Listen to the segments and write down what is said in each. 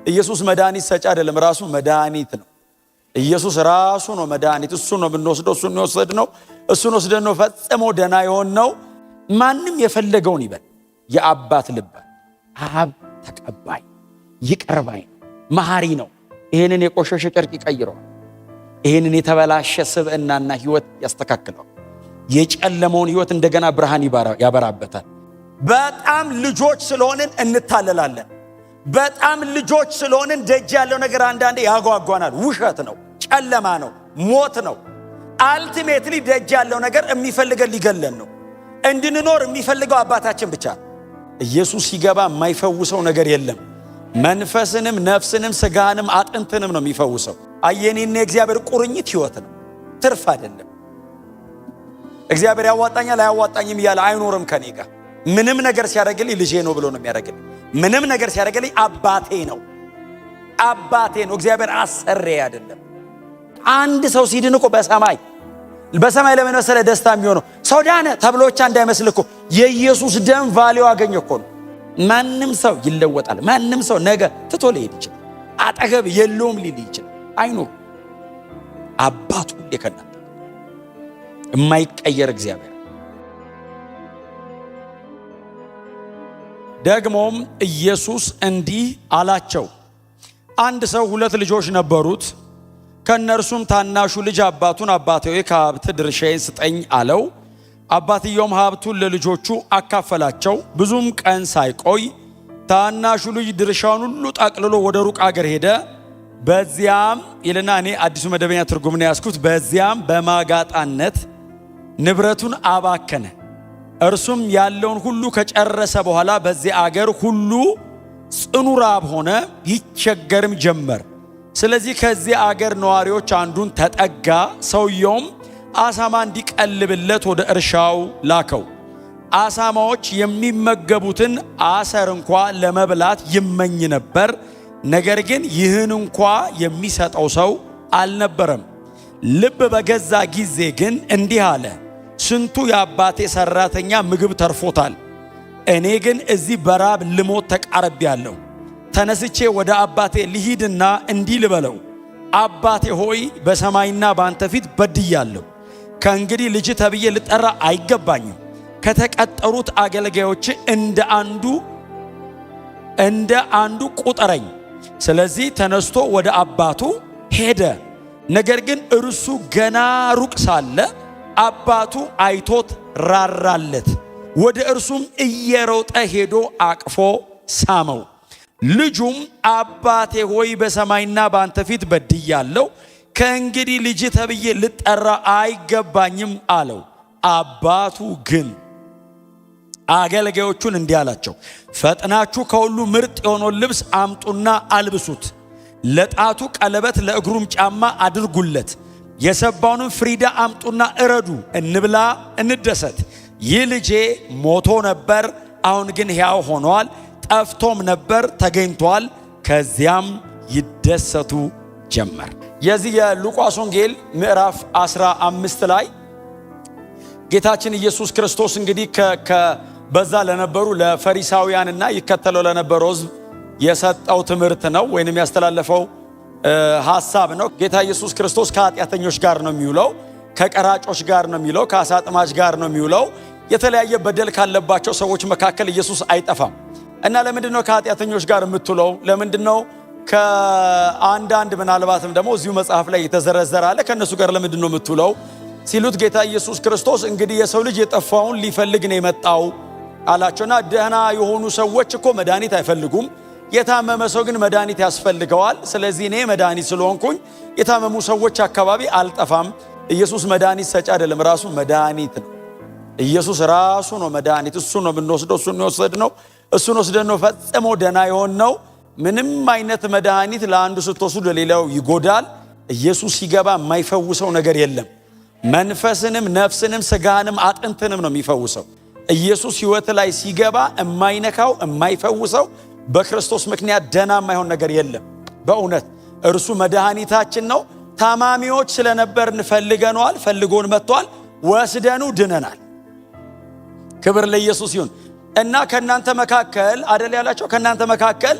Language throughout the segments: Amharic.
ኢየሱስ መድኃኒት ሰጪ አይደለም፣ ራሱ መድኃኒት ነው። ኢየሱስ ራሱ ነው መድኃኒት። እሱ ነው ብንወስደው፣ እሱ ነው ወሰድነው፣ እሱን ወስደን ነው ፈጽሞ ደና የሆነው። ማንም የፈለገውን ይበል፣ የአባት ልብ አብ ተቀባይ ይቅር ባይ መሐሪ ነው። ይሄንን የቆሸሸ ጨርቅ ይቀይረዋል። ይሄንን የተበላሸ ስብዕናና ህይወት ያስተካክለዋል። የጨለመውን ህይወት እንደገና ብርሃን ያበራበታል። በጣም ልጆች ስለሆንን እንታለላለን። በጣም ልጆች ስለሆንን ደጅ ያለው ነገር አንዳንዴ ያጓጓናል። ውሸት ነው፣ ጨለማ ነው፣ ሞት ነው። አልቲሜትሊ ደጅ ያለው ነገር የሚፈልገን ሊገለን ነው። እንድንኖር የሚፈልገው አባታችን ብቻ ነው። ኢየሱስ ሲገባ የማይፈውሰው ነገር የለም። መንፈስንም ነፍስንም ስጋንም አጥንትንም ነው የሚፈውሰው። አየኔና እግዚአብሔር ቁርኝት ህይወት ነው፣ ትርፍ አይደለም። እግዚአብሔር ያዋጣኛል አያዋጣኝም እያለ አይኖርም ከኔ ጋር። ምንም ነገር ሲያደርግልኝ ልጄ ነው ብሎ ነው የሚያደርግልኝ። ምንም ነገር ሲያደርግልኝ አባቴ ነው፣ አባቴ ነው። እግዚአብሔር አሰሬ አይደለም። አንድ ሰው ሲድን እኮ በሰማይ ለምን መሰለህ ደስታ የሚሆነው? ሰው ዳነ ተብሎ ብቻ እንዳይመስል እኮ የኢየሱስ ደም ቫልዩ አገኘ እኮ ነው። ማንም ሰው ይለወጣል። ማንም ሰው ነገ ትቶ ሊሄድ ይችላል። አጠገብ የለውም ሊል ይችላል። አይኖር አባቱ ሁሌ ከእናንተ የማይቀየር እግዚአብሔር። ደግሞም ኢየሱስ እንዲህ አላቸው፣ አንድ ሰው 2 ልጆች ነበሩት። ከነርሱም ታናሹ ልጅ አባቱን አባቴ ሆይ ከሀብት ድርሻዬን ስጠኝ አለው። አባትየውም ሀብቱን ለልጆቹ አካፈላቸው። ብዙም ቀን ሳይቆይ ታናሹ ልጅ ድርሻውን ሁሉ ጠቅልሎ ወደ ሩቅ አገር ሄደ። በዚያም ይልና እኔ አዲሱ መደበኛ ትርጉም ነው ያስኩት፣ በዚያም በማጋጣነት ንብረቱን አባከነ። እርሱም ያለውን ሁሉ ከጨረሰ በኋላ በዚያ አገር ሁሉ ጽኑ ራብ ሆነ፣ ይቸገርም ጀመር። ስለዚህ ከዚህ አገር ነዋሪዎች አንዱን ተጠጋ። ሰውየውም አሳማ እንዲቀልብለት ወደ እርሻው ላከው። አሳማዎች የሚመገቡትን አሰር እንኳ ለመብላት ይመኝ ነበር። ነገር ግን ይህን እንኳ የሚሰጠው ሰው አልነበረም። ልብ በገዛ ጊዜ ግን እንዲህ አለ፣ ስንቱ የአባቴ ሰራተኛ ምግብ ተርፎታል፣ እኔ ግን እዚህ በራብ ልሞት ተቃርቤያለሁ። ተነስቼ ወደ አባቴ ልሂድና እንዲህ ልበለው፣ አባቴ ሆይ በሰማይና በአንተ ፊት በድያለሁ። ከእንግዲህ ልጅ ተብዬ ልጠራ አይገባኝም። ከተቀጠሩት አገልጋዮች እንደ አንዱ ቁጠረኝ። ስለዚህ ተነስቶ ወደ አባቱ ሄደ። ነገር ግን እርሱ ገና ሩቅ ሳለ አባቱ አይቶት ራራለት። ወደ እርሱም እየሮጠ ሄዶ አቅፎ ሳመው። ልጁም አባቴ ሆይ በሰማይና በአንተ ፊት በድያለሁ፣ ከእንግዲህ ልጅ ተብዬ ልጠራ አይገባኝም አለው። አባቱ ግን አገልጋዮቹን እንዲህ አላቸው፣ ፈጥናችሁ ከሁሉ ምርጥ የሆነውን ልብስ አምጡና አልብሱት፣ ለጣቱ ቀለበት ለእግሩም ጫማ አድርጉለት። የሰባውንም ፍሪዳ አምጡና እረዱ፣ እንብላ እንደሰት። ይህ ልጄ ሞቶ ነበር፣ አሁን ግን ሕያው ሆኗል፣ ጠፍቶም ነበር ተገኝቷል። ከዚያም ይደሰቱ ጀመር። የዚህ የሉቃስ ወንጌል ምዕራፍ 15 ላይ ጌታችን ኢየሱስ ክርስቶስ እንግዲህ በዛ ለነበሩ ለፈሪሳውያንና ይከተለው ለነበረው ሕዝብ የሰጠው ትምህርት ነው ወይንም ያስተላለፈው ሐሳብ ነው። ጌታ ኢየሱስ ክርስቶስ ከኃጢአተኞች ጋር ነው የሚውለው፣ ከቀራጮች ጋር ነው የሚውለው፣ ከአሳ አጥማጅ ጋር ነው የሚውለው። የተለያየ በደል ካለባቸው ሰዎች መካከል ኢየሱስ አይጠፋም። እና ለምንድነው ከኃጢአተኞች ጋር የምትውለው? ለምንድነው ከአንዳንድ ምናልባትም ደግሞ እዚሁ መጽሐፍ ላይ የተዘረዘረ አለ ከነሱ ጋር ለምንድነው የምትውለው ሲሉት ጌታ ኢየሱስ ክርስቶስ እንግዲህ የሰው ልጅ የጠፋውን ሊፈልግ ነው የመጣው አላቸውና ደህና የሆኑ ሰዎች እኮ መድኃኒት አይፈልጉም፣ የታመመ ሰው ግን መድኃኒት ያስፈልገዋል። ስለዚህ እኔ መድኃኒት ስለሆንኩኝ የታመሙ ሰዎች አካባቢ አልጠፋም። ኢየሱስ መድኃኒት ሰጪ አይደለም፣ ራሱ መድኃኒት ነው። ኢየሱስ ራሱ ነው መድኃኒት። እሱ ነው ብንወስደው፣ እሱ ነው ወሰድነው፣ እሱን ወስደን ነው ፈጽሞ ደና የሆነው። ምንም አይነት መድኃኒት ለአንዱ ስትወስዱ ለሌላው ይጎዳል። ኢየሱስ ሲገባ የማይፈውሰው ነገር የለም። መንፈስንም ነፍስንም ስጋንም አጥንትንም ነው የሚፈውሰው። ኢየሱስ ሕይወት ላይ ሲገባ የማይነካው የማይፈውሰው በክርስቶስ ምክንያት ደና የማይሆን ነገር የለም። በእውነት እርሱ መድኃኒታችን ነው። ታማሚዎች ስለነበርን ፈልገነዋል፣ ፈልጎን መጥቷል፣ ወስደኑ ድነናል። ክብር ለኢየሱስ ይሁን። እና ከናንተ መካከል አደል ያላቸው ከናንተ መካከል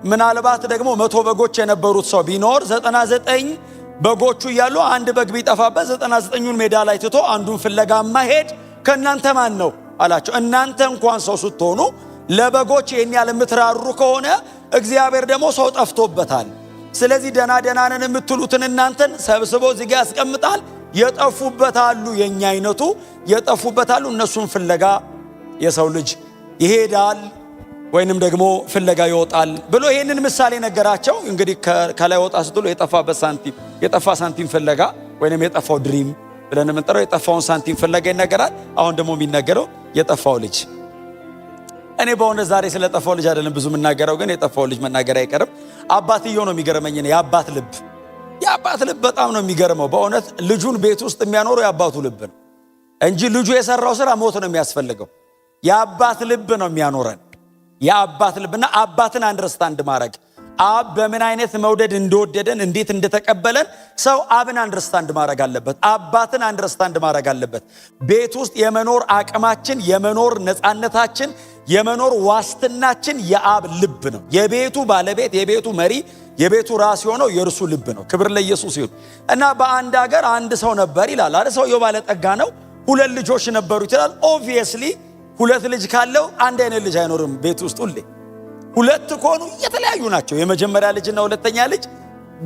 ምናልባት ደግሞ 100 በጎች የነበሩት ሰው ቢኖር 99 በጎቹ እያሉ አንድ በግ ቢጠፋበት 99ኙን ሜዳ ላይ ትቶ አንዱን ፍለጋ ማሄድ ከእናንተ ማን ነው አላቸው። እናንተ እንኳን ሰው ስትሆኑ ለበጎች ይሄን ያህል የምትራሩ ከሆነ እግዚአብሔር ደግሞ ሰው ጠፍቶበታል። ስለዚህ ደና ነን የምትሉትን እናንተን ሰብስቦ እዚህ ጋር ያስቀምጣል። የጠፉበታሉ፣ የኛ አይነቱ የጠፉበታሉ፣ እነሱን ፍለጋ የሰው ልጅ ይሄዳል ወይንም ደግሞ ፍለጋ ይወጣል ብሎ ይሄንን ምሳሌ ነገራቸው። እንግዲህ ከላይ ወጣ ስትሉ የጠፋ ሳንቲም ፍለጋ ወይንም የጠፋው ድሪም ብለን የምንጠራው የጠፋውን ሳንቲም ፍለጋ ይነገራል። አሁን ደግሞ የሚነገረው የጠፋው ልጅ። እኔ በእውነት ዛሬ ስለ ጠፋው ልጅ አይደለም ብዙ የምናገረው፣ ግን የጠፋው ልጅ መናገር አይቀርም። አባትየው ነው የሚገርመኝ። የአባት ልብ በጣም ነው የሚገርመው በእውነት። ልጁን ቤት ውስጥ የሚያኖረው የአባቱ ልብ ነው እንጂ ልጁ የሰራው ስራ ሞት ነው የሚያስፈልገው። የአባት ልብ ነው የሚያኖረን። የአባት ልብና አባትን አንደርስታንድ ማድረግ፣ አብ በምን አይነት መውደድ እንደወደደን እንዴት እንደተቀበለን ሰው አብን አንደርስታንድ ማድረግ አለበት። አባትን አንደርስታንድ ማድረግ አለበት። ቤት ውስጥ የመኖር አቅማችን፣ የመኖር ነፃነታችን፣ የመኖር ዋስትናችን የአብ ልብ ነው። የቤቱ ባለቤት፣ የቤቱ መሪ፣ የቤቱ ራስ የሆነው የእርሱ ልብ ነው። ክብር ለኢየሱስ ይሁን። እና በአንድ ሀገር አንድ ሰው ነበር ይላል አይደል? ሰውየው ባለጠጋ ነው። 2 ልጆች ነበሩት ይላል። ኦብቪየስሊ 2 ልጅ ካለው አንድ አይነት ልጅ አይኖርም ቤት ውስጥ ሁሌ። 2 ከሆኑ የተለያዩ ናቸው። የመጀመሪያ ልጅና ሁለተኛ ልጅ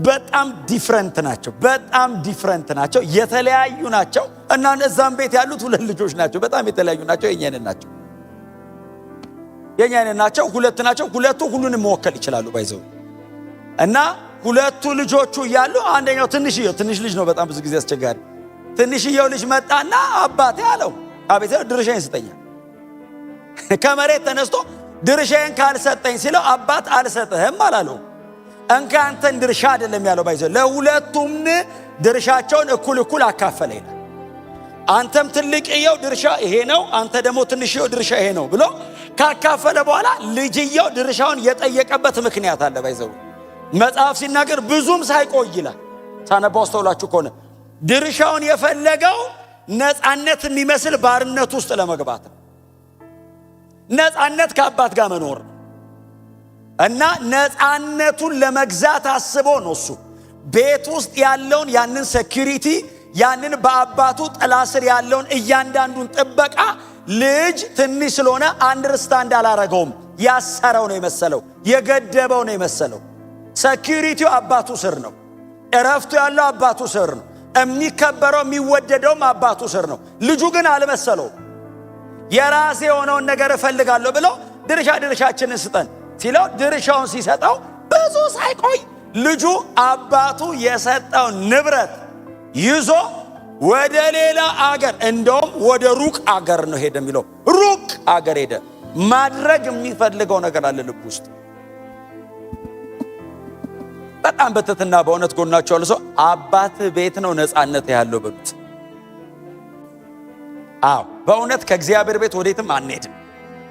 በጣም ዲፍረንት ናቸው፣ የተለያዩ ናቸው። እና እዛም ቤት ያሉት 2 ልጆች ናቸው፣ በጣም የተለያዩ ናቸው። የኛ አይነት ናቸው፣ 2 ናቸው። 2ቱ ሁሉንም መወከል ይችላሉ ባይዘው። እና 2 ልጆቹ እያሉ አንደኛው ትንሽ ልጅ ነው፣ በጣም ብዙ ጊዜ አስቸጋሪ። ትንሽየው ልጅ መጣና አባቴ አለው፣ አቤት ድርሻዬን ስጠኝ። ከመሬት ተነስቶ ድርሻዬን ካልሰጠኝ ሲለው አባት አልሰጥህም አላለው። እንካ አንተን ድርሻ አይደለም ያለው ባይዘው፣ ለሁለቱም ድርሻቸውን እኩል አካፈለ ይላል። አንተም ትልቅየው ድርሻ ይሄ ነው፣ አንተ ደግሞ ትንሽየው ድርሻ ይሄ ነው ብሎ ካካፈለ በኋላ ልጅየው ድርሻውን የጠየቀበት ምክንያት አለ ባይዘው። መጽሐፍ ሲናገር ብዙም ሳይቆይ ይላል። ሳነባው አስተውላችሁ ከሆነ ድርሻውን የፈለገው ነፃነት የሚመስል ባርነት ውስጥ ለመግባት ነው። ነፃነት ከአባት ጋር መኖር ነው። እና ነፃነቱን ለመግዛት አስቦ ነው እሱ ቤት ውስጥ ያለውን ያንን ሴኩሪቲ፣ ያንን በአባቱ ጥላ ስር ያለውን እያንዳንዱን ጥበቃ ልጅ ትንሽ ስለሆነ አንደርስታንድ አላረገውም። ያሰረው ነው የመሰለው፣ የገደበው ነው የመሰለው። ሴኩሪቲው አባቱ ስር ነው። እረፍቱ ያለው አባቱ ስር ነው። የሚከበረው የሚወደደውም አባቱ ስር ነው። ልጁ ግን አልመሰለው። የራሴ የሆነውን ነገር እፈልጋለሁ ብሎ ድርሻችንን ስጠን ሲለው ድርሻውን ሲሰጠው ብዙ ሳይቆይ ልጁ አባቱ የሰጠው ንብረት ይዞ ወደ ሌላ አገር፣ እንደውም ወደ ሩቅ አገር ነው ሄደ የሚለው። ሩቅ አገር ሄደ። ማድረግ የሚፈልገው ነገር አለ ልብ ውስጥ። በጣም በትህትና በእውነት ጎናቸው ያለው ሰው አባት ቤት ነው ነፃነት ያለው በሉት። አዎ በእውነት ከእግዚአብሔር ቤት ወዴትም አንሄድም።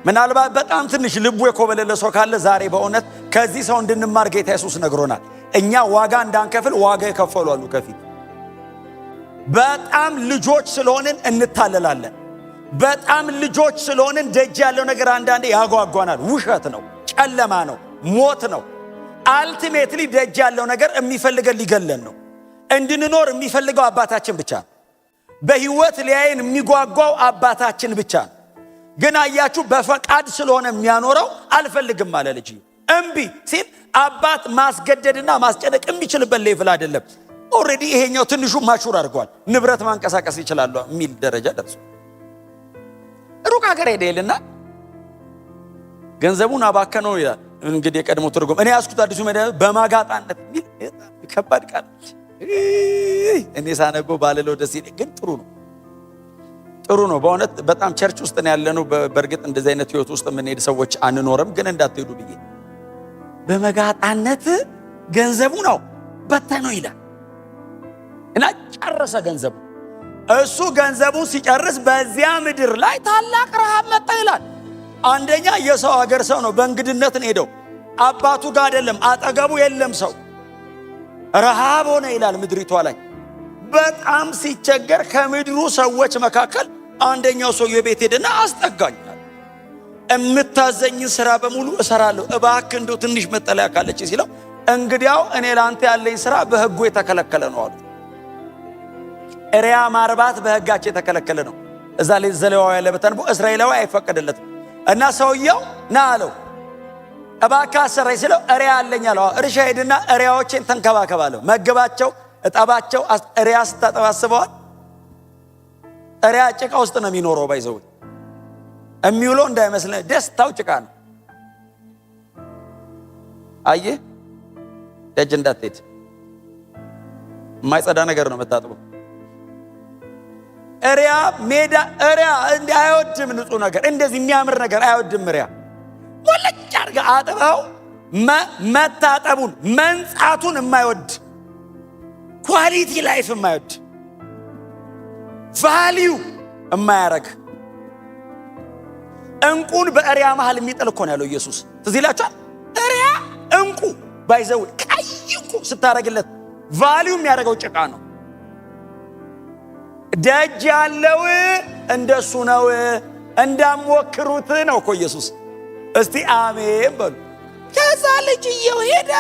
ምናልባት በጣም ትንሽ ልቡ የኮበለለ ሰው ካለ ዛሬ በእውነት ከዚህ ሰው እንድንማር ጌታ ኢየሱስ ነግሮናል። እኛ ዋጋ እንዳንከፍል ዋጋ የከፈሉ አሉ ከፊት። በጣም ልጆች ስለሆንን እንታለላለን። በጣም ልጆች ስለሆንን ደጅ ያለው ነገር አንዳንዴ ያጓጓናል። ውሸት ነው፣ ጨለማ ነው፣ ሞት ነው። አልቲሜትሊ ደጅ ያለው ነገር የሚፈልገን ሊገለን ነው። እንድንኖር የሚፈልገው አባታችን ብቻ ነው። በህይወት ሊያየን የሚጓጓው አባታችን ብቻ ነው። ግን አያችሁ በፈቃድ ስለሆነ የሚያኖረው አልፈልግም አለ ልጅ። እምቢ ሲል አባት ማስገደድና ማስጨነቅ የሚችልበት ሌቭል አይደለም። ኦሬዲ ይሄኛው ትንሹ ማቹር አድርጓል። ንብረት ማንቀሳቀስ ይችላል የሚል ደረጃ ደርሶ ሩቅ ሀገር ሄደልና ገንዘቡን አባከነው ይላል። እንግዲህ የቀድሞ ትርጉም እኔ ያስኩት አዲሱ መድኃኒት በማጋጣነት የሚል ከባድ ቃል እኔ ሳነበው ባለለው ደስ ይለኝ። ግን ጥሩ ነው በእውነት በጣም ቸርች ውስጥ ነው ያለነው። በእርግጥ እንደዚህ አይነት ህይወት ውስጥ የምንሄድ ሰዎች አንኖርም፣ ግን እንዳትሄዱ ብዬ በመጋጣነት ገንዘቡ ነው በተነው ይላል እና ጨረሰ ገንዘቡ። እሱ ገንዘቡን ሲጨርስ በዚያ ምድር ላይ ታላቅ ረሃብ መጣ ይላል። አንደኛ የሰው ሀገር ሰው ነው፣ በእንግድነት ነው ሄደው። አባቱ ጋር አይደለም፣ አጠገቡ የለም ሰው። ረሃብ ሆነ ይላል ምድሪቷ ላይ። በጣም ሲቸገር ከምድሩ ሰዎች መካከል አንደኛው ሰው የቤት ሄደና አስጠጋኛል። እምታዘኝን ስራ በሙሉ እሰራለሁ፣ እባክህ እንደው ትንሽ መጠለያ ካለች ሲለው እንግዲያው እኔ ላንተ ያለኝ ስራ በሕጉ የተከለከለ ነው አሉ። እሪያ ማርባት በሕጋቸው የተከለከለ ነው። እዛ ላይ ዘሌዋውያን ያለ በተንቦ እስራኤላዊ አይፈቀድለትም። እና ሰውየው ና አለው እባክህ አሰራኝ ሲለው እሪያ አለኝ አለው። እርሻ ሄድና እሪያዎችን ተንከባከባለሁ፣ መግባቸው፣ እጠባቸው። እሪያ ስታጠባስበዋል። እሪያ ጭቃ ውስጥ ነው የሚኖረው። ባይዘው የሚውለው እንዳይመስል ደስታው ጭቃ ነው። አየህ ደጅ እንዳትሄድ የማይጸዳ ነገር ነው የምታጥበው። እሪያ ሜዳ እሪያ እንዲህ አይወድም፣ ንጹህ ነገር እንደዚህ የሚያምር ነገር አይወድም። እሪያ ወለጭ አድርጋ አጥበው መታጠቡን መንጻቱን የማይወድ ኳሊቲ ላይፍ የማይወድ ቫልዩ የማያረግ እንቁን በእሪያ መሃል የሚጥል እኮ ነው ያለው ኢየሱስ። ትዝ ይላችኋል። እሪያ እንቁ ባይዘው ቀይ እንቁ ስታረግለት ቫልዩ የሚያደርገው ጭቃ ነው። ደጅ ያለው እንደሱ ነው እንዳሞክሩት ነው እኮ ኢየሱስ። እስቲ አሜን በሉ። ከዛ ልጅየው ሄደ።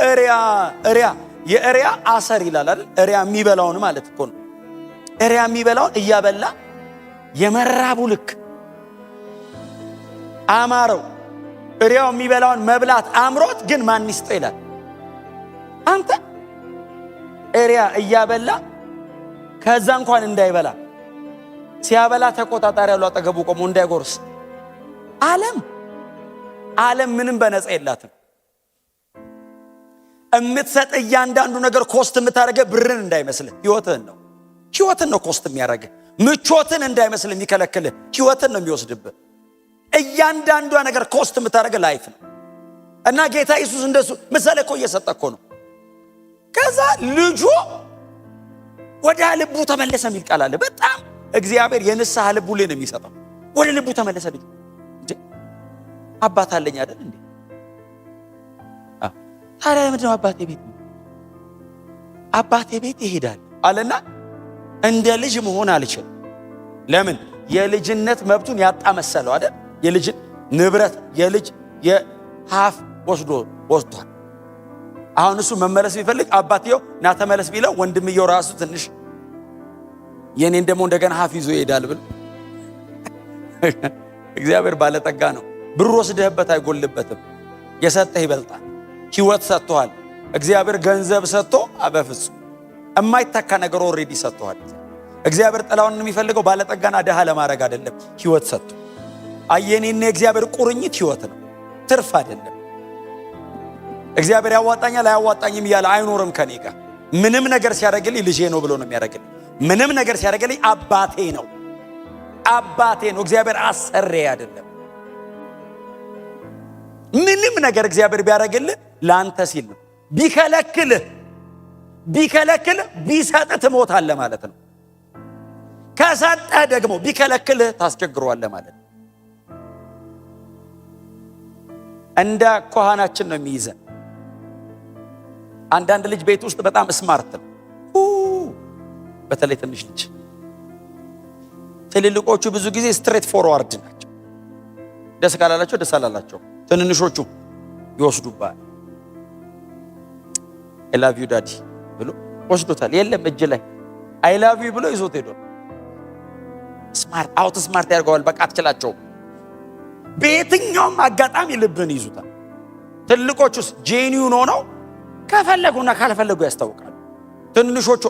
እሪያ የእሪያ አሰር ይላል አይደል? እሪያ የሚበላውን ማለት እኮ ነው። እሪያ የሚበላውን እያበላ የመራቡ ልክ አማረው። እሪያው የሚበላውን መብላት አምሮት ግን ማን ይስጠው ይላል። አንተ እሪያ እያበላ ከዛ እንኳን እንዳይበላ ሲያበላ ተቆጣጣሪ ያለው አጠገቡ ቆሞ እንዳይጎርስ። ዓለም ምንም በነፃ የላትም። እምትሰጥ እያንዳንዱ ነገር ኮስት የምታደርገ ብርን እንዳይመስልህ ህይወትን ነው ኮስት የሚያደርገ። ምቾትን እንዳይመስልህ የሚከለክልህ ህይወትን ነው የሚወስድብህ። እያንዳንዷ ነገር ኮስት የምታደርገ ላይፍ ነው። እና ጌታ ኢየሱስ እንደሱ ምሳሌ እኮ እየሰጠ እኮ ነው። ከዛ ልጁ ወደ ልቡ ተመለሰ የሚል ቃል አለ። በጣም እግዚአብሔር የንስሐ ልቡ ላይ ነው የሚሰጠው። ወደ ልቡ ተመለሰ ልጁ። አባት አለኝ አይደል እንዴ? ታዲያ ምንድነው አባቴ ቤት ይሄዳል አለና እንደ ልጅ መሆን አልችልም። ለምን? የልጅነት መብቱን ያጣ መሰለው አይደል? የልጅ ንብረት የልጅ የሀፍ ወስዷል። አሁን እሱ መመለስ ቢፈልግ አባትየው ና ተመለስ ቢለው ወንድምየው ራሱ ትንሽ የኔን ደግሞ እንደገና ሀፍ ይዞ ይሄዳል ብሎ እግዚአብሔር ባለጠጋ ነው። ብር ወስደህበት አይጎልበትም። የሰጠህ ይበልጣል። ህይወት ሰጥቷል። እግዚአብሔር ገንዘብ ሰጥቶ በፍጹም የማይተካ ነገር ኦልሬዲ ሰጥቷል። እግዚአብሔር ጥላውን የሚፈልገው ባለጠጋና ደሃ ለማድረግ አይደለም፣ ህይወት ሰጥቶ። አየኔና የእግዚአብሔር ቁርኝት ህይወት ነው፣ ትርፍ አይደለም። እግዚአብሔር ያዋጣኛል አያዋጣኝም እያለ አይኖርም ከኔ ጋር። ምንም ነገር ሲያደርግልኝ ልጄ ነው ብሎ ነው የሚያደርግልኝ። ምንም ነገር ሲያደርግልኝ አባቴ ነው እግዚአብሔር አሰሬ አይደለም። ምንም ነገር እግዚአብሔር ቢያደርግልህ ለአንተ ሲል ነው። ቢከለክልህ ቢሰጥህ ትሞታለህ ማለት ነው። ከሰጠህ ደግሞ ቢከለክልህ ታስቸግረዋለህ ማለት ነው። እንደ ኮሃናችን ነው የሚይዘን። አንዳንድ ልጅ ቤት ውስጥ በጣም ስማርት ነው፣ በተለይ ትንሽ ልጅ። ትልልቆቹ ብዙ ጊዜ ስትሬት ፎርዋርድ ናቸው። ደስ ካላላቸው ደስ አላላቸው። ትንንሾቹ ይወስዱባል። አይ ላቭ ዩ ዳዲ ብሎ ወስዶታል። የለም እጅ ላይ አይ ላቭ ዩ ብሎ ይዞት ሄዶ ስማርት ያደርገዋል። በቃ አትችላቸውም። በየትኛውም አጋጣሚ ልብን ይዙታል። ትልቆቹስ ጄኒውን ሆነው ከፈለጉና ካልፈለጉ ያስታውቃሉ። ትንሾቹ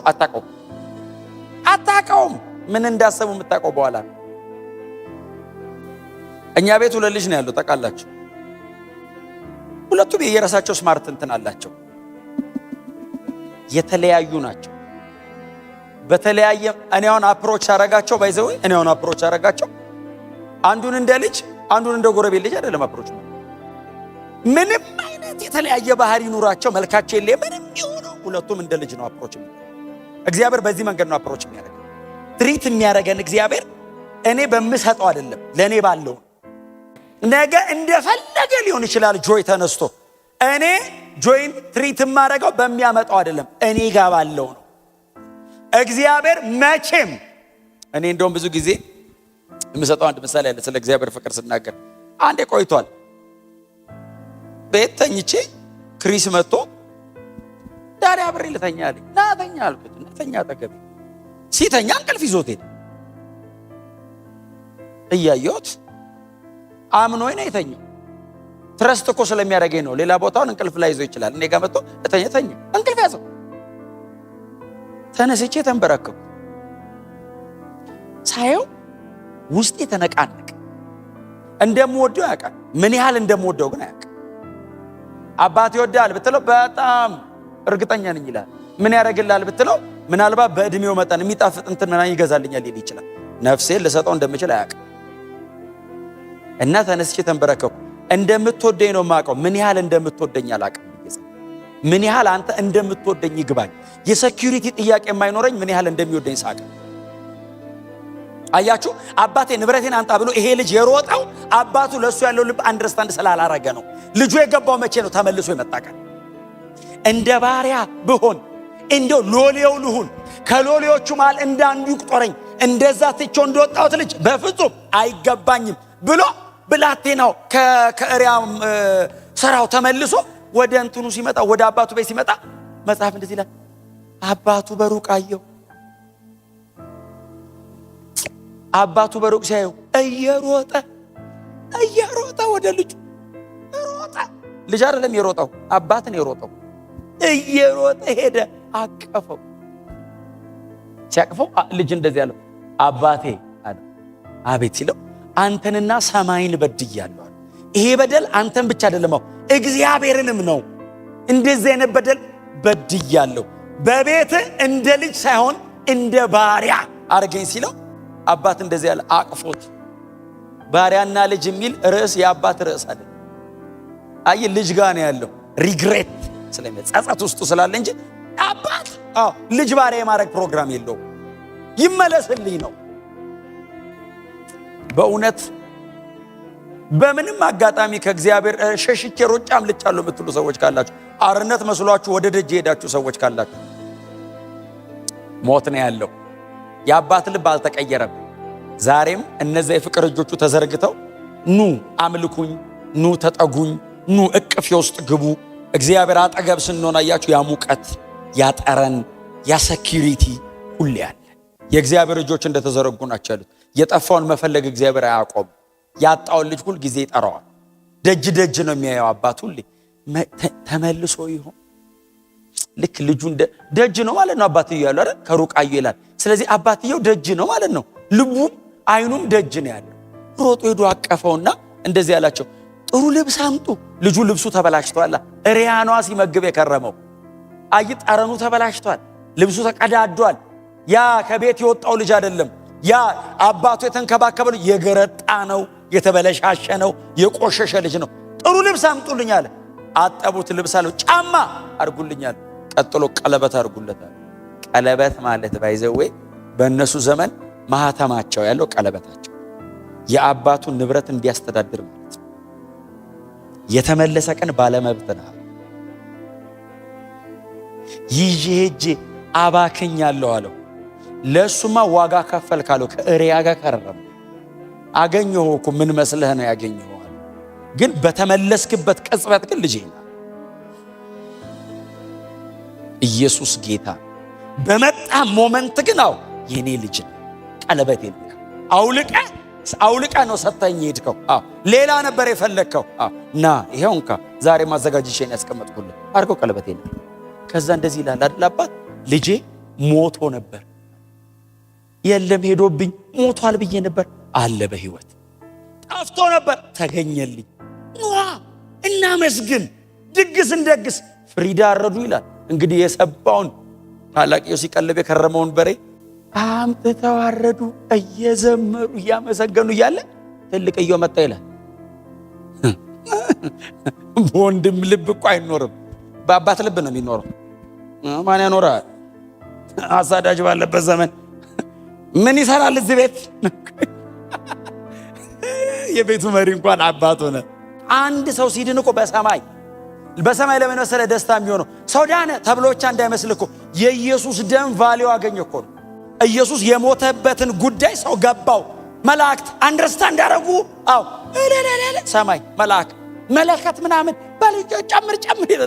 አታውቀውም። ምን እንዳሰቡ የምታውቀው በኋላ ነው። እኛ ቤት ሁለት ልጅ ነው ያለው ታውቃላችሁ። ሁለቱም የየራሳቸው ስማርት እንትን አላቸው። የተለያዩ ናቸው። በተለያየ እኔ አሁን አፕሮች አረጋቸው አንዱን እንደ ልጅ አንዱን እንደ ጎረቤት ልጅ አይደለም አፕሮች ነው። ምንም አይነት የተለያየ ባህሪ ኑራቸው መልካቸው የለ ምንም ይሁኑ ሁለቱም እንደ ልጅ ነው አፕሮች። እግዚአብሔር በዚህ መንገድ ነው አፕሮች የሚያደርገን። ትሪት የሚያደርገን እግዚአብሔር እኔ በምሰጠው አይደለም ለኔ ባለው። ነገ እንደፈለገ ሊሆን ይችላል ጆይ ተነስቶ እኔ ጆይን ትሪት የማደርገው በሚያመጣው አይደለም እኔ ጋር ባለው ነው። እግዚአብሔር መቼም እኔ እንደውም ብዙ ጊዜ የምሰጠው አንድ ምሳሌ አለ ስለ እግዚአብሔር ፍቅር ስናገር። አንዴ ቆይቷል። ቤት ተኝቼ ክሪስ መጥቶ ዳሪ አብሬ ልተኛ አለኝ። ና ተኛ አልኩት። ተኛ አጠገቤ። ሲተኛ እንቅልፍ ይዞት ሄደ። እያየሁት አምኖኝ ነው የተኛው። ትረስት እኮ ስለሚያደርገኝ ነው። ሌላ ቦታውን እንቅልፍ ላይ ይዞ ይችላል። እኔ ጋር መጥቶ ተኛ እንቅልፍ ያዘው። ተነስቼ ተንበረከኩ። ሳየው ውስጤ ተነቃነቀ። እንደምወደው ያውቃል። ምን ያህል እንደምወደው ግን አያውቅም። አባት ይወዳል ብትለው በጣም እርግጠኛ ነኝ ይላል። ምን ያደርግልሃል ብትለው ምናልባት በእድሜው መጠን የሚጣፍጥ እንትን ይገዛልኛል ሊል ይችላል። ነፍሴን ልሰጠው እንደምችል አያውቅም። እና ተነስቼ ተንበረከኩ። እንደምትወደኝ ነው የማውቀው። ምን ያህል እንደምትወደኝ አላውቅም። ምን ያህል አንተ እንደምትወደኝ ይግባኝ። የሴኩሪቲ ጥያቄ የማይኖረኝ ምን ያህል እንደሚወደኝ ሳቅ። አያችሁ፣ አባቴ ንብረቴን አንጣ ብሎ ይሄ ልጅ የሮጠው አባቱ ለሱ ያለው ልብ አንደርስታንድ ስላላረገ ነው። ልጁ የገባው መቼ ነው? ተመልሶ ይመጣቃል። እንደ ባሪያ ብሆን እንደው ሎሌው ልሁን፣ ከሎሌዎቹ መሃል እንዳንዱ ይቁጠረኝ፣ እንደዛ ትቼው እንደወጣሁት ልጅ በፍጹም አይገባኝም ብሎ ብላቴናው ከእሪያ ስራው ተመልሶ ወደ እንትኑ ሲመጣ፣ ወደ አባቱ ቤት ሲመጣ መጽሐፍ እንደዚህ ይላል፣ አባቱ በሩቅ አየው። አባቱ በሩቅ ሲያየው እየሮጠ ወደ ልጁ ሮጠ። ልጅ አይደለም የሮጠው፣ አባት ነው የሮጠው። እየሮጠ ሄደ፣ አቀፈው። ሲያቅፈው ልጅ እንደዚህ ያለው አባቴ አለ። አቤት ሲለው አንተንና ሰማይን በድያለሁ። ይሄ በደል አንተን ብቻ አይደለም እግዚአብሔርንም ነው። እንደዚህ አይነት በደል በድያለሁ። በቤት እንደ ልጅ ሳይሆን እንደ ባሪያ አርገኝ ሲለው አባት እንደዚህ ያለ አቅፎት። ባሪያና ልጅ የሚል ርዕስ የአባት ርዕስ አይደለም። አይ ልጅ ጋር ነው ያለው። ሪግሬት ስለሚጸጸት ውስጡ ስላለ እንጂ አባት ልጅ ባሪያ የማድረግ ፕሮግራም የለውም። ይመለስልኝ ነው። በእውነት በምንም አጋጣሚ ከእግዚአብሔር ሸሽቼ ሮጬ አምልጫለሁ የምትሉ ሰዎች ካላችሁ፣ አርነት መስሏችሁ ወደ ደጅ ሄዳችሁ ሰዎች ካላችሁ፣ ሞት ነው ያለው። የአባት ልብ አልተቀየረም። ዛሬም እነዚያ የፍቅር እጆቹ ተዘርግተው ኑ አምልኩኝ፣ ኑ ተጠጉኝ፣ ኑ እቅፌ ውስጥ ግቡ። እግዚአብሔር አጠገብ ስንሆን አያችሁ ያ ሙቀት፣ ያ ጠረን፣ ያ ሴኩሪቲ ሁሌ አለ። የእግዚአብሔር እጆች እንደተዘረጉ ናቸው ያሉት። የጠፋውን መፈለግ እግዚአብሔር አያቆም። ያጣውን ልጅ ሁል ጊዜ ይጠራዋል። ደጅ ደጅ ነው የሚያየው አባት ሁሌ። ተመልሶ ይሆን? ልክ ልጁ ደጅ ነው ማለት ነው። አባትየው ያለው አይደል? ከሩቅ አዩ ይላል። ስለዚህ አባትየው ደጅ ነው ማለት ነው። ልቡም አይኑም ደጅ ነው ያለው። ሮጦ ሄዶ አቀፈውና እንደዚህ ያላቸው ጥሩ ልብስ አምጡ። ልጁ ልብሱ ተበላሽቷል። እሪያኗ ሲመግብ የከረመው አይ ጠረኑ ተበላሽቷል። ልብሱ ተቀዳዷል። ያ ከቤት የወጣው ልጅ አይደለም። ያ አባቱ የተንከባከበው የገረጣ ነው፣ የተበለሻሸ ነው፣ የቆሸሸ ልጅ ነው። ጥሩ ልብስ አምጡልኝ አለ። አጠቡት፣ ልብስ አለው። ጫማ አርጉልኛል። ቀጥሎ ቀለበት አርጉለታል። ቀለበት ማለት ባይዘዌ በእነሱ ዘመን ማህተማቸው ያለው ቀለበታቸው የአባቱን ንብረት እንዲያስተዳድር ማለት ነው። የተመለሰ ቀን ባለመብት ነው። ይዤ ሄጄ አባክኛለሁ አለው። ለሱማ ዋጋ ከፈል ካለው ከእሪያ ጋር ከረም አገኘሁ እኮ ምን መስለህ ነው ያገኘሁ አለ። ግን በተመለስክበት ቅጽበት ግን ልጄ ነው። ኢየሱስ ጌታ በመጣ ሞመንት ግን የኔ ልጅ ነው። ቀለበቴ ነው አውልቀ ነው ሰጠኝ ሄድከው። ሌላ ነበር የፈለግከው። ና ይሄው እንካ ዛሬ ማዘጋጅቼን ያስቀመጥኩልህ አድርገው ቀለበቴ ነው። ከዛ እንደዚህ ይላል አይደል አባት ልጄ ሞቶ ነበር፣ የለም ሄዶብኝ ሞቷል ብዬ ነበር፣ አለ በህይወት። ጠፍቶ ነበር ተገኘልኝ። እናመስግን፣ ድግስ እንደግስ። ፍሪዳ አረዱ ይላል እንግዲህ የሰባውን ታላቅየው ሲቀልብ የከረመውን በሬ አምጥተው አረዱ፣ እየዘመሩ እያመሰገኑ እያለ ትልቅየው መጣ ይላል። በወንድም ልብ እኮ አይኖርም፣ በአባት ልብ ነው የሚኖረው። ማን ያኖራል? አሳዳጅ ባለበት ዘመን ምን ይሰራል እዚህ ቤት? የቤቱ መሪ እንኳን አባት ሆነ። አንድ ሰው ሲድን እኮ በሰማይ ለምን መሰለህ ደስታ የሚሆነው? ሰው ዳነ ተብሎ ብቻ እንዳይመስል እኮ የኢየሱስ ደም ቫልዩ አገኘ እኮ ነው። ኢየሱስ የሞተበትን ጉዳይ ሰው ገባው። መላእክት አንደርስታንድ አደረጉ። አዎ ሰማይ መልአክ መለከት ምናምን በልጆ ጨምር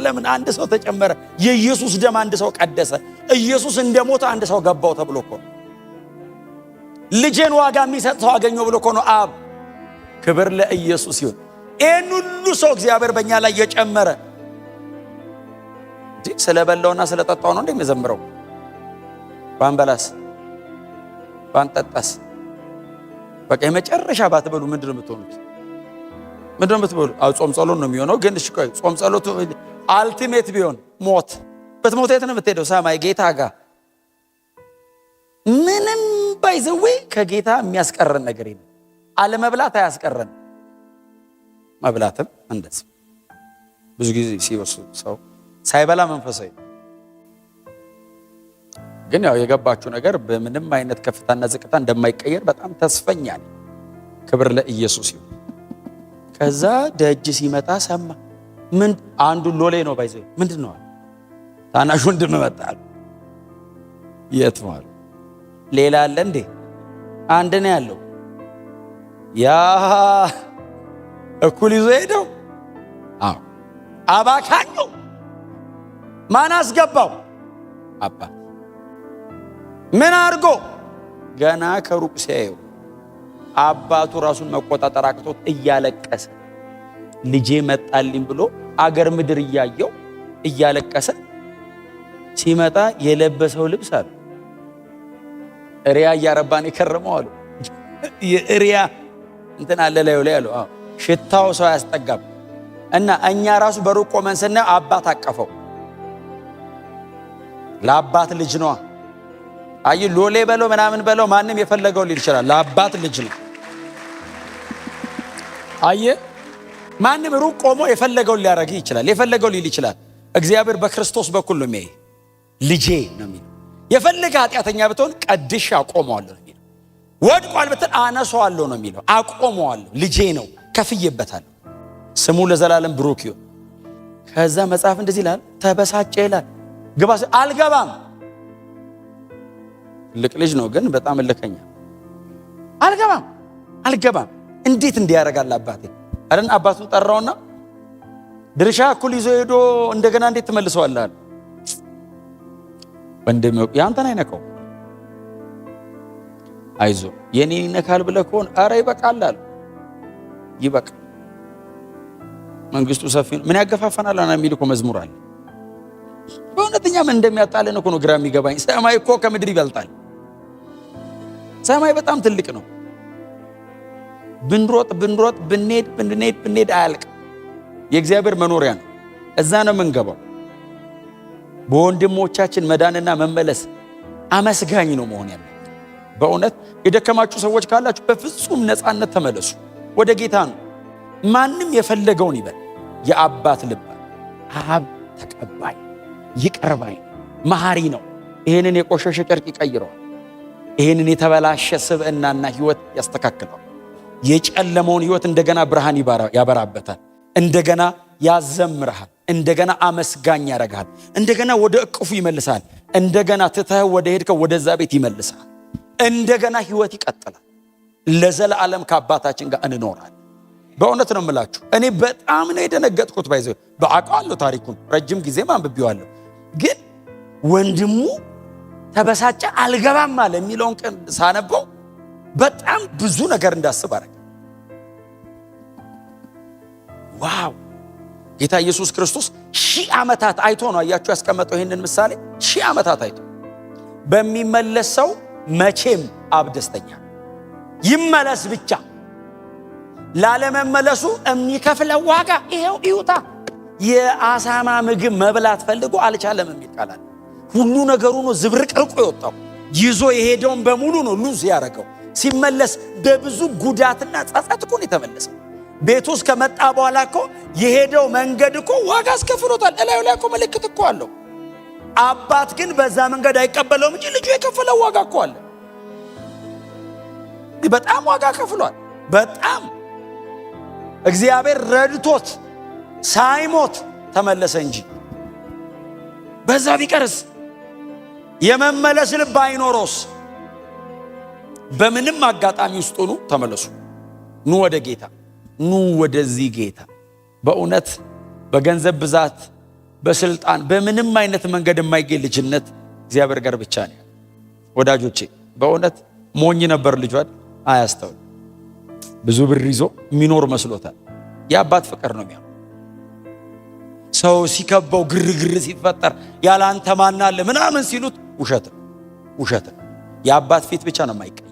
ለምን አንድ ሰው ተጨመረ? የኢየሱስ ደም አንድ ሰው ቀደሰ። ኢየሱስ እንደሞተ አንድ ሰው ገባው ተብሎ እኮ ነው። ልጄን ዋጋ የሚሰጥ ሰው አገኘው ብሎ እኮ ነው አብ። ክብር ለኢየሱስ ይሁን። ይህን ሁሉ ሰው እግዚአብሔር በእኛ ላይ የጨመረ ስለበላውና ስለጠጣው ነው እንደሚዘምረው። ባንበላስ ባንጠጣስ በቃ የመጨረሻ ባትበሉ ምንድነው የምትሆኑት? ምንድነው የምትበሉ? ጾም ጸሎት ነው የሚሆነው። ግን እሺ ቆይ ጾም ጸሎቱ አልቲሜት ቢሆን ሞት በትሞት የት ነው የምትሄደው? ሰማይ ጌታ ጋር። ምንም ባይዘዌ ከጌታ የሚያስቀረን ነገር የለም። አለመብላት አያስቀረን፣ መብላትም እንደዚህ። ብዙ ጊዜ ሲወስዱ ሰው ሳይበላ መንፈሳዊ ግን ያው የገባችሁ ነገር በምንም አይነት ከፍታና ዝቅታ እንደማይቀየር በጣም ተስፈኛ ነኝ። ክብር ለኢየሱስ ይሁን። ከዛ ደጅ ሲመጣ ሰማ። ምን አንዱ ሎሌ ነው ባይዘው ምንድነው? ታናሽ ወንድም መጣል። የት ነው? ሌላ አለ እንዴ? አንድ ነው ያለው። ያ እኩል ይዞ ሄደው። አዎ አባካኙ ማን አስገባው? አባ ምን አድርጎ? ገና ከሩቅ ሲያየው አባቱ ራሱን መቆጣጠር አቅቶት እያለቀሰ ልጄ መጣልኝ ብሎ አገር ምድር እያየው እያለቀሰ ሲመጣ የለበሰው ልብስ አለ እሪያ እያረባን የከረመው አሉ። የእሪያ እንትን አለ ላይ አሉ። ሽታው ሰው ያስጠጋም እና እኛ ራሱ በሩቅ ቆመን ስናየው አባት አቀፈው። ለአባት ልጅ ነው። አይ ሎሌ በለው ምናምን በለው ማንም የፈለገው ሊል ይችላል። ለአባት ልጅ ነው። አይ ማንም ሩቅ ቆሞ የፈለገው ሊያረግ ይችላል፣ የፈለገው ሊል ይችላል። እግዚአብሔር በክርስቶስ በኩል ነው የሚያይ። ልጄ ነው የሚለው። የፈለገ ኃጢአተኛ ብትሆን ቀድሼ አቆመዋለሁ ነው የሚለው። ወድቋል ብትል አነሳዋለሁ ነው የሚለው። አቆመዋለሁ፣ ልጄ ነው፣ ከፍዬበታለሁ። ስሙ ለዘላለም ብሩክ ይሁን። ከዛ መጽሐፍ እንደዚህ ይላል፣ ተበሳጨ ይላል። ግባ አልገባም። ትልቅ ልጅ ነው ግን በጣም እልከኛ። አልገባም። እንዴት እንዲያረጋል አባቴ አይደል? አባቱን ጠራውና ድርሻ እኩል ይዞ ሄዶ እንደገና እንዴት ተመልሰዋል አለ። ወንድም ያንተን አይነካው፣ አይዞ የኔን ይነካል ብለህ ከሆነ ኧረ ይበቃል አለ። ይበቃል፣ መንግስቱ ሰፊ ነው። ምን ያገፋፈናል አና የሚል እኮ መዝሙር አለ። በእውነተኛ ምን እንደሚያጣለን እኮ ነው ግራ የሚገባኝ። ሰማይ እኮ ከምድር ይበልጣል። ሰማይ በጣም ትልቅ ነው። ብንሮጥ ብንሄድ አያልቅ። የእግዚአብሔር መኖሪያ ነው። እዛ ነው የምንገባው። በወንድሞቻችን መዳንና መመለስ አመስጋኝ ነው መሆን ያለ። በእውነት የደከማችሁ ሰዎች ካላችሁ በፍጹም ነፃነት ተመለሱ። ወደ ጌታ ነው። ማንም የፈለገውን ይበል። የአባት ልብ አብ ተቀባይ ይቅር ባይ መሐሪ ነው። ይሄንን የቆሸሸ ጨርቅ ይቀይረዋል። ይሄንን የተበላሸ ስብዕናና ህይወት ያስተካክለዋል። የጨለመውን ህይወት እንደገና ብርሃን ያበራበታል። እንደገና ያዘምርሃል። እንደገና አመስጋኝ ያደርግሃል። እንደገና ወደ እቅፉ ይመልሳል። እንደገና ትተህ ወደ ሄድከው ወደዛ ቤት ይመልሳል። እንደገና ህይወት ይቀጥላል። ለዘላለም ከአባታችን ጋር እንኖራለን። በእውነት ነው የምላችሁ። እኔ በጣም ነው የደነገጥኩት። ባይዘው በአውቀዋለሁ ታሪኩን ረጅም ጊዜ አንብቤዋለሁ። ግን ወንድሙ ተበሳጨ አልገባም አለ የሚለውን ቀን ሳነበው በጣም ብዙ ነገር እንዳስብ አደረገ። ዋው! ጌታ ኢየሱስ ክርስቶስ 1000 ዓመታት አይቶ ነው አያችሁ ያስቀመጠው ይሄንን ምሳሌ። 1000 ዓመታት አይቶ በሚመለስ ሰው መቼም አብ ደስተኛ ይመለስ ብቻ። ላለመመለሱ የሚከፍለው ዋጋ ይሄው ይውጣ። የአሳማ ምግብ መብላት ፈልጎ አልቻለም የሚል ቃል አለ። ሁሉ ነገሩ ነው ዝብርቅርቁ የወጣው። ይዞ የሄደውን በሙሉ ነው ሉዝ ያደረገው። ሲመለስ በብዙ ጉዳትና ጸጸት እኮ ነው የተመለሰው። ቤቱ ውስጥ ከመጣ በኋላ እኮ የሄደው መንገድ እኮ ዋጋ አስከፍሎታል። እላዩ ላይ እኮ ምልክት እኮ አለው። አባት ግን በዛ መንገድ አይቀበለውም እንጂ ልጁ የከፈለው ዋጋ እኮ አለ። በጣም ዋጋ ከፍሏል። በጣም እግዚአብሔር ረድቶት ሳይሞት ተመለሰ እንጂ በዛ ቢቀርስ የመመለስ ልብ አይኖሮስ በምንም አጋጣሚ ውስጥ ሆኑ ተመለሱ። ኑ ወደ ጌታ፣ ኑ ወደዚህ ጌታ። በእውነት በገንዘብ ብዛት፣ በስልጣን፣ በምንም አይነት መንገድ የማይገኝ ልጅነት እግዚአብሔር ጋር ብቻ ነው። ወዳጆቼ በእውነት ሞኝ ነበር ልጇ፣ አያስተውል። ብዙ ብር ይዞ የሚኖር መስሎታል። የአባት ፍቅር ነው የሚያው። ሰው ሲከበው ግርግር ሲፈጠር ያለ አንተ ማን አለ ምናምን ሲሉት ውሸት ነው። የአባት ፊት ብቻ ነው የማይቀር።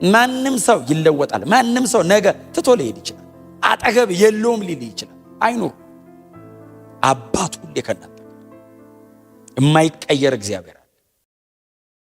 ማንም ሰው ይለወጣል። ማንም ሰው ነገ ትቶ ሊሄድ ይችላል። አጠገብ የለውም ሊል ይችላል። አይኑር። አባት ሁሌ ከናንተ የማይቀየር እግዚአብሔር